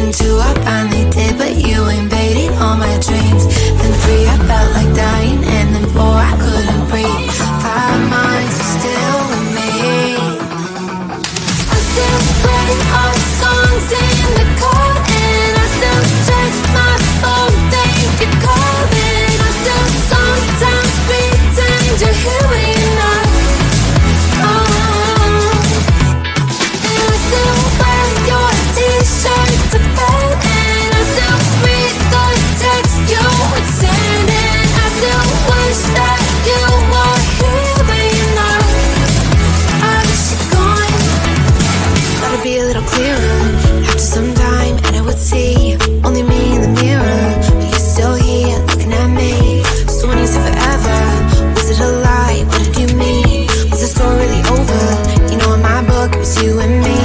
Then 2, I finally did, but you invaded all my dreams. Then 3, I felt like dying, and then 4, I couldn't breathe. 5 months, you're still with me. I still play our songs in the car, and I still check my phone, think you're calling. I still sometimes pretend you're here when you're not. And I still wear your t-shirt to bed, and I still read the text you would send, and I still wish that you were here when you're not. I wish you're gone. Thought it'd be a little clearer after some time, and I would see only me in the mirror, but you're still here looking at me. So when you said forever, was it a lie? What did you mean? Was the story really over? You know in my book it was you and me.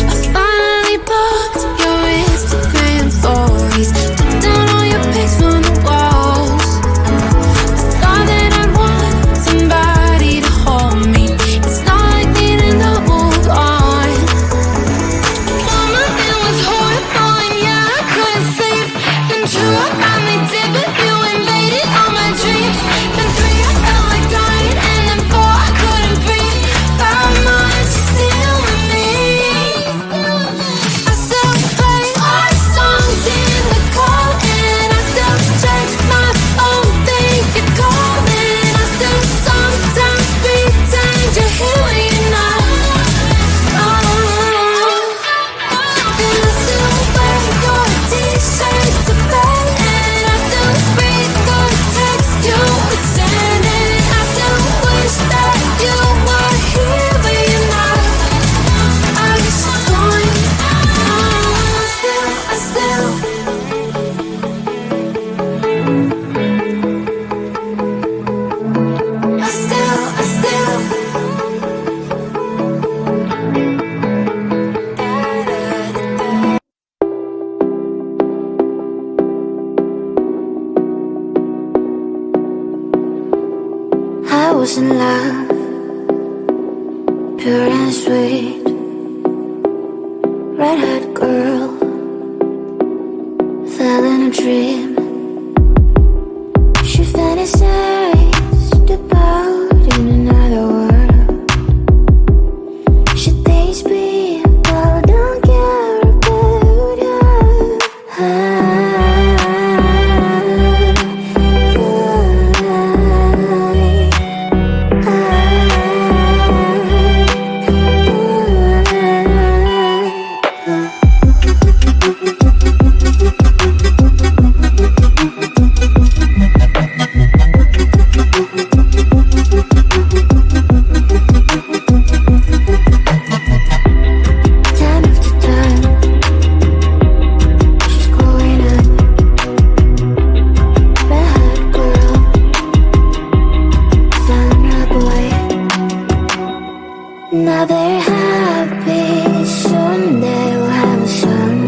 I finally blocked your Instagram stories, took down all your pics from the walls. I thought that I'd want somebody to hold me. It's not like needing to move on. Mama, it was horrible, and yeah, I couldn't sleep. Then 2, I finally did, but you invaded all my dreams. Then 3, I felt like dying, and then 4, I couldn't breathe. 5 months, you're still with me. I still play our songs in the car, and I still check my phone, think you're calling. I still sometimes pretend you're here when you're not. And I still wear your t-shirt to bed, and I still read the text you would send, and I still wish that you were here when you're not. I wish you're gone. I still I was in love, pure and sweet, red-hot girl, fell in a dream. She fantasized about in another world. She thinks people don't care about her. Time after time, she's growing up, red-hot girl, found her boy. Now they're happy, soon they will have a son.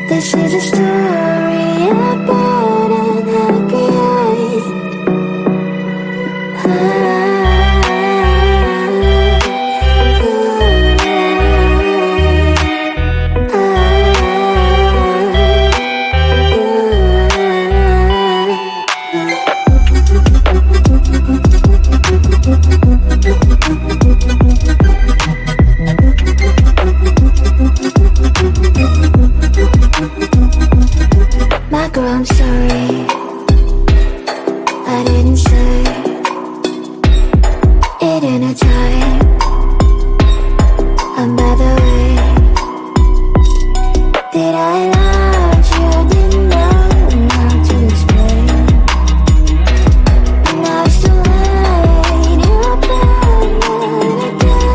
This is a story about an happy My girl, I'm sorry, I didn't say it in a time. And by the way, did I lie to you? Didn't know how to explain. Now it's too late, you're back again.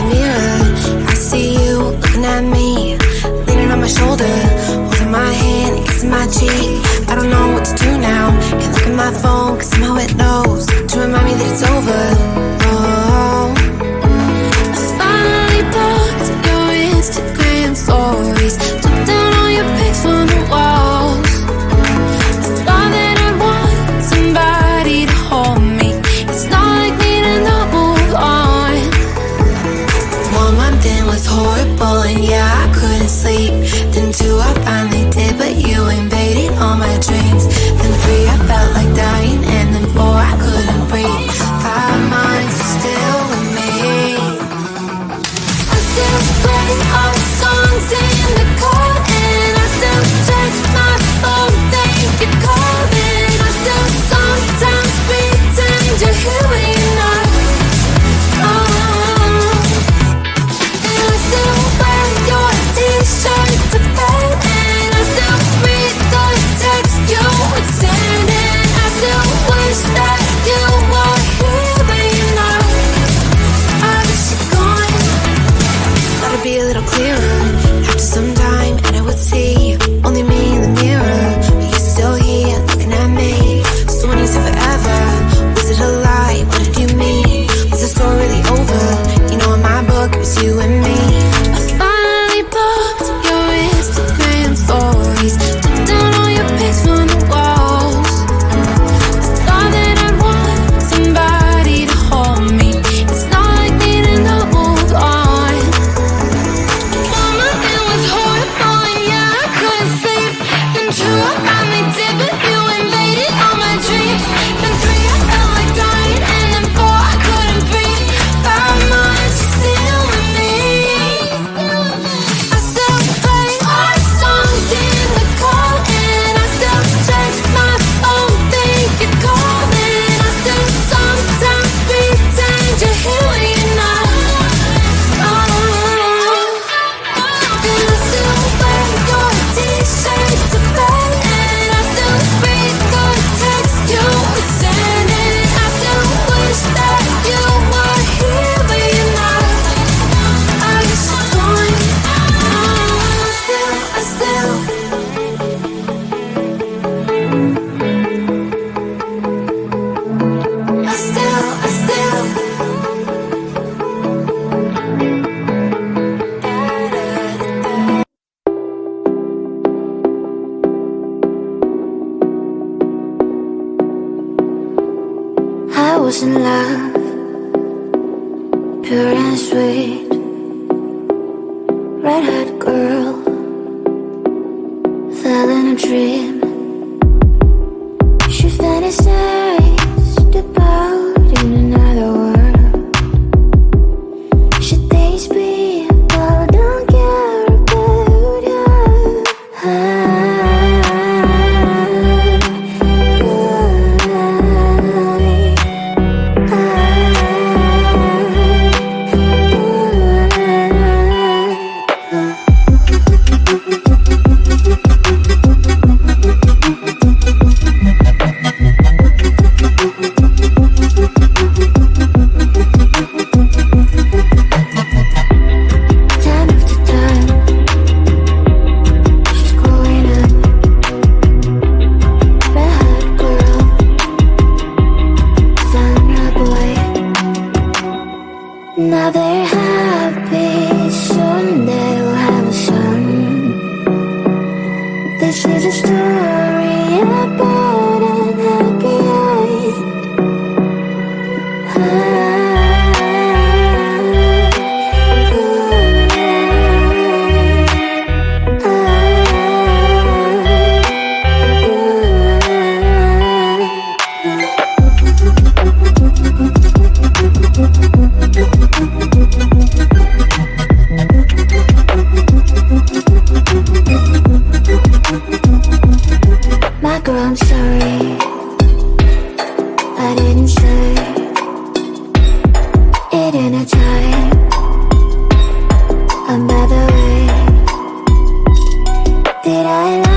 the mirror, I see you looking at me, leaning on my shoulder, holding my hand and kissing my cheek. I don't know what to do now. Can't look at my phone cause somehow it knows to remind me that it's over. Oh, I finally blocked your Instagram stories, took down all your pics from the walls. I thought that I want somebody to hold me. It's not like me to not move on. 1 month in was horrible and yeah, I couldn't sleep. Then 2 I finally did, but you invaded all my dreams. Then 3 I felt like dying, and then 4 I couldn't breathe. 5 months you're still with me. I still play all the songs in the car, and I still check my phone, think you're calling. I still sometimes pretend you're here when you're not. And I still wear your t-shirt to bed, and I still read the text you would send, and I still wish that you were here but you're not. I wish you're gone. Thought it'd be a little clearer after some time, and I would see only me in the mirror, but you're still here looking at me. So when you said forever, was it a lie? What did you mean? Was the story really over? You know in my book it was you and me. I finally blocked your Instagram stories, took down all your pics from the walls. I thought that I'd want somebody to hold me. It's not like me to not move on. 1 month it was horrible and yeah, I couldn't sleep. Then 2 I finally did, but you invaded all my dreams. Then 3 I felt like dying, and then 4 I couldn't breathe. 5 months you're still with me. I still play our songs in the car, and I still check my phone, think you're calling. I still sometimes pretend you're here when you're not. And I still wear your t-shirt to bed, and I still read the text you would send, and I still wish that you were here but you're not. I wish you're gone. I still I was in love, pure and sweet, red-haired girl, fell in a dream. She fantasized about in another world. She thinks people don't care about her. Now they're happy, soon they'll have a son. This is a story about an happy My girl, I'm sorry, I didn't say it in a time, another way. Did I lie?